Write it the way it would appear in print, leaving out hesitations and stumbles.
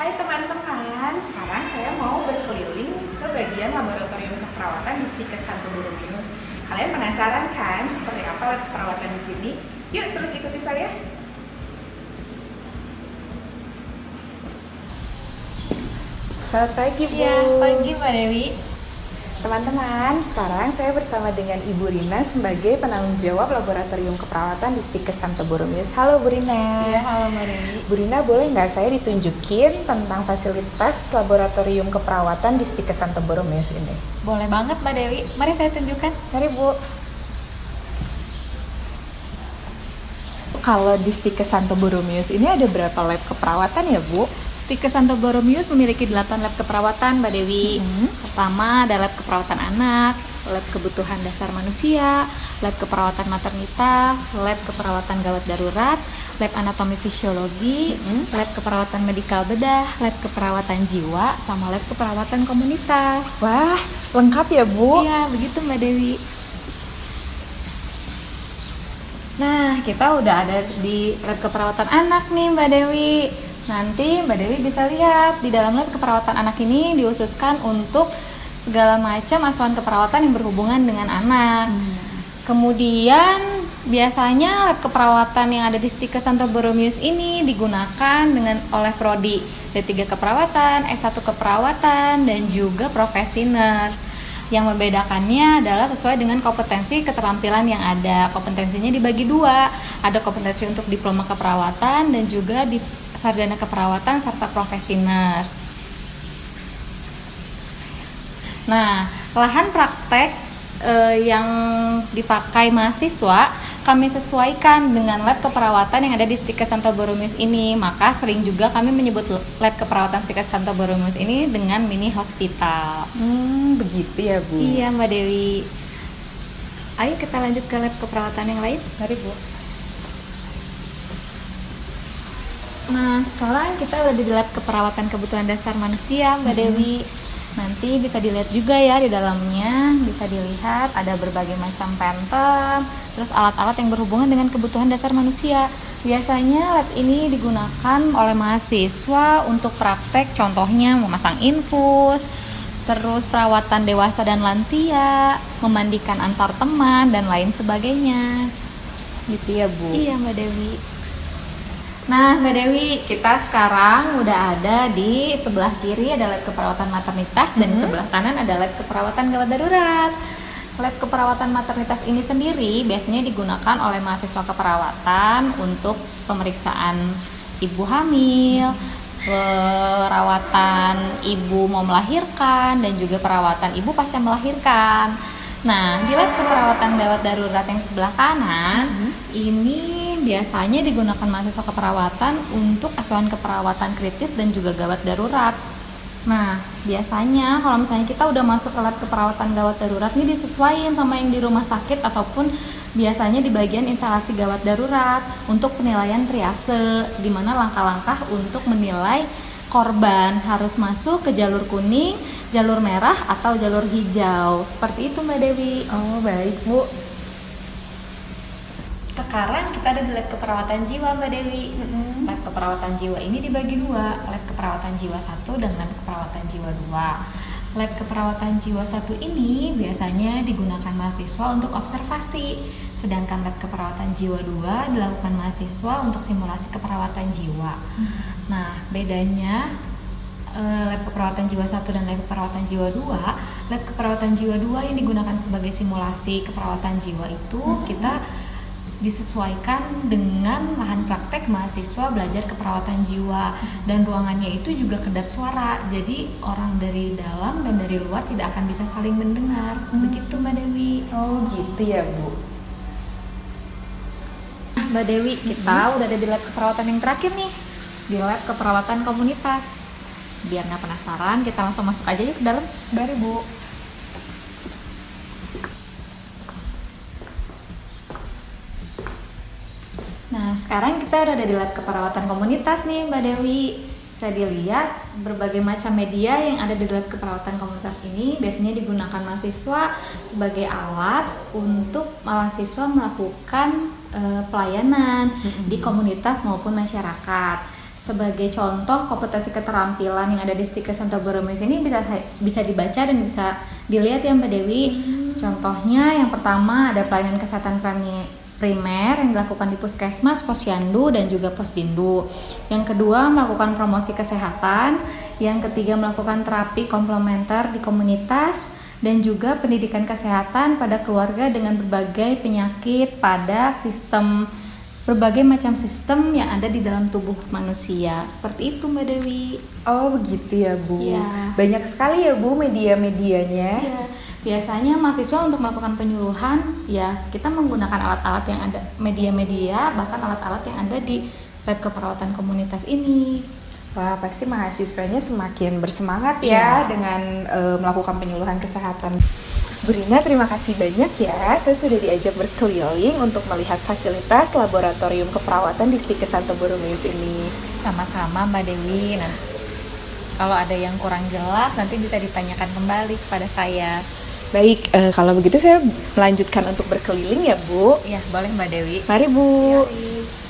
Hai teman-teman, sekarang saya mau berkeliling ke bagian laboratorium keperawatan di Stikes Santo Borromeus. Kalian penasaran kan seperti apa lab perawatan di sini? Yuk terus ikuti saya. Selamat pagi Bu. Iya, pagi Mbak Dewi. Teman-teman, sekarang saya bersama dengan Ibu Rina sebagai penanggung jawab laboratorium keperawatan di Stikes Santo Borromeus. Halo Bu Rina. Iya, halo Mbak Dewi. Bu Rina, boleh nggak saya ditunjukin tentang fasilitas laboratorium keperawatan di Stikes Santo Borromeus ini? Boleh banget Mbak Dewi. Mari saya tunjukkan. Mari Bu. Kalau di Stikes Santo Borromeus ini ada berapa lab keperawatan ya Bu? Stikes Santo Borromeus memiliki 8 lab keperawatan Mbak Dewi. Pertama ada lab keperawatan anak, lab kebutuhan dasar manusia, lab keperawatan maternitas, lab keperawatan gawat darurat, lab anatomi fisiologi, lab keperawatan medikal bedah, lab keperawatan jiwa, sama lab keperawatan komunitas. Wah, lengkap ya Bu? Iya, begitu Mbak Dewi. Nah, kita udah ada di lab keperawatan anak nih Mbak Dewi. Nanti Mbak Dewi bisa lihat di dalam lab keperawatan anak ini diususkan untuk segala macam asuhan keperawatan yang berhubungan dengan anak. Kemudian biasanya lab keperawatan yang ada di Stikes Santo Borromeus ini digunakan oleh prodi D3 keperawatan, S1 keperawatan, dan juga profesi nurse. Yang membedakannya adalah sesuai dengan kompetensi keterampilan yang ada. Kompetensinya dibagi dua, ada kompetensi untuk diploma keperawatan dan juga di sarjana keperawatan serta profesi nurse. Nah, lahan praktek yang dipakai mahasiswa kami sesuaikan dengan lab keperawatan yang ada di Stikes Santo Borromeus ini. Maka sering juga kami menyebut lab keperawatan Stikes Santo Borromeus ini dengan mini hospital. Begitu ya Bu? Iya Mbak Dewi. Ayo kita lanjut ke lab keperawatan yang lain. Mari Bu. Nah, sekarang kita udah di lab keperawatan kebutuhan dasar manusia Mbak Dewi. Nanti bisa dilihat juga ya di dalamnya, bisa dilihat ada berbagai macam pentem, terus alat-alat yang berhubungan dengan kebutuhan dasar manusia. Biasanya lab ini digunakan oleh mahasiswa untuk praktek, contohnya memasang infus, terus perawatan dewasa dan lansia, memandikan antar teman, dan lain sebagainya. Gitu ya Bu? Iya Mbak Dewi. Nah Mbak Dewi, kita sekarang udah ada di sebelah kiri ada lab keperawatan maternitas dan di sebelah kanan ada lab keperawatan gawat darurat. Lab keperawatan maternitas ini sendiri biasanya digunakan oleh mahasiswa keperawatan untuk pemeriksaan ibu hamil, perawatan ibu mau melahirkan, dan juga perawatan ibu pasca melahirkan. Nah, di lab keperawatan gawat darurat yang sebelah kanan ini biasanya digunakan mahasiswa keperawatan untuk asuhan keperawatan kritis dan juga gawat darurat. Nah, biasanya kalau misalnya kita udah masuk ke lab keperawatan gawat darurat ini disesuaikan sama yang di rumah sakit ataupun biasanya di bagian instalasi gawat darurat untuk penilaian triase, di mana langkah-langkah untuk menilai korban harus masuk ke jalur kuning, jalur merah, atau jalur hijau. Seperti itu Mbak Dewi. Oh baik Bu. Sekarang kita ada di lab keperawatan jiwa Mbak Dewi. Lab keperawatan jiwa ini dibagi dua, lab keperawatan jiwa 1 dan lab keperawatan jiwa 2. Lab keperawatan jiwa 1 ini biasanya digunakan mahasiswa untuk observasi, sedangkan lab keperawatan jiwa 2 dilakukan mahasiswa untuk simulasi keperawatan jiwa. Nah, bedanya lab keperawatan jiwa 1 dan lab keperawatan jiwa 2, lab keperawatan jiwa 2 yang digunakan sebagai simulasi keperawatan jiwa itu kita disesuaikan dengan lahan praktek mahasiswa belajar keperawatan jiwa, dan ruangannya itu juga kedap suara, jadi orang dari dalam dan dari luar tidak akan bisa saling mendengar. Begitu Mbak Dewi. Oh gitu ya Bu. Mbak Dewi, kita udah ada di lab keperawatan yang terakhir nih, di lab keperawatan komunitas. Biar nggak penasaran, kita langsung masuk aja yuk ke dalam. Mari Bu. Nah, sekarang kita udah ada di lab keperawatan komunitas nih Mbak Dewi. Bisa dilihat berbagai macam media yang ada di lab keperawatan komunitas ini biasanya digunakan mahasiswa sebagai alat untuk mahasiswa melakukan pelayanan di komunitas maupun masyarakat. sebagai contoh kompetensi keterampilan yang ada di stiker Santo Borromeus ini bisa dibaca dan bisa dilihat ya Mbak Dewi. Contohnya yang pertama ada pelayanan kesehatan primer yang dilakukan di puskesmas, posyandu, dan juga posbindu. Yang kedua melakukan promosi kesehatan. Yang ketiga melakukan terapi komplementer di komunitas dan juga pendidikan kesehatan pada keluarga dengan berbagai penyakit pada berbagai macam sistem yang ada di dalam tubuh manusia. Seperti itu Mbak Dewi. Oh begitu ya Bu. Ya. Banyak sekali ya Bu media-medianya. Ya. Biasanya mahasiswa untuk melakukan penyuluhan ya kita menggunakan alat-alat yang ada, media-media, bahkan alat-alat yang ada di lab keperawatan komunitas ini. Wah, pasti mahasiswanya semakin bersemangat ya dengan melakukan penyuluhan kesehatan. Bu Rina, terima kasih banyak ya. Saya sudah diajak berkeliling untuk melihat fasilitas laboratorium keperawatan di Stikes Santo Borromeus ini. Sama-sama Mbak Dewi. Kalau ada yang kurang jelas nanti bisa ditanyakan kembali kepada saya. Baik, kalau begitu saya melanjutkan untuk berkeliling ya Bu. Iya, boleh Mbak Dewi. Mari Bu. Mari.